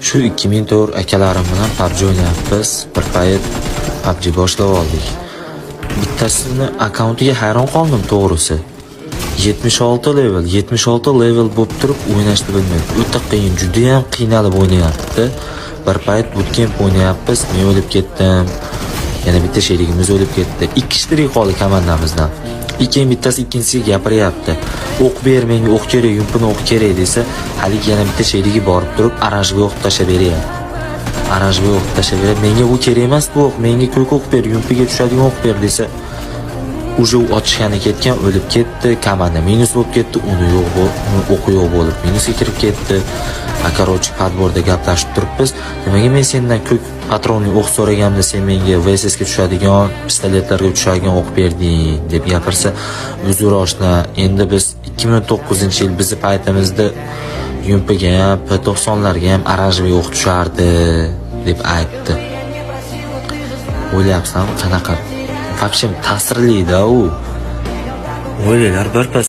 Shu 2004 akalarim bilan PUBG o'ynayapmiz. Bir payt PUBG boshlab oldik. Bittasini akkauntiga hayron qoldim to'g'risi. 76 level bo'lib turib o'ynashni bilmaydi. O'ta qiyin, juda ham qiynalib o'ynayapti. Bir payt bootcamp o'ynayapmiz, men o'lib ketdim. Yana bitta sherigimiz o'lib ketdi. 2 kishi qoldi komandamizdan. Keyin bittasi ikkinchisiga gapiryapti. O'q ber, menga o'q kerak, yumpini o'q kerak desa, hali yana bitta sherigi borib turib, arajga o'q tashlab beryapti. Arajga o'q tashlab beryapti. Menga bu kerak emas bu o'q, menga ko'k o'q ber, yumpiga tushadigan o'q ber desa, uje u otishgani ketgan, o'lib ketdi, komanda minus bo'lib ketdi, uni yo'q bo'lib, o'qi yo'q bo'lib minusga kirib ketdi. Akarochi padborda gaplashib turibmiz. Nimaga men sendan ko'k patronli o'q so'raganimda sen menga VSS ga tushadigan, pistoletlarga tushadigan o'q berding deb gapirsa, uzr oshna, endi biz 2009-yil bizni paytimizda yumpiga ham, P90larga ham arajli o'q tushardi deb aytdi. O'ylayapsan qanaqa? Вообще ta'sirli-da u. O'ylaylar bir pas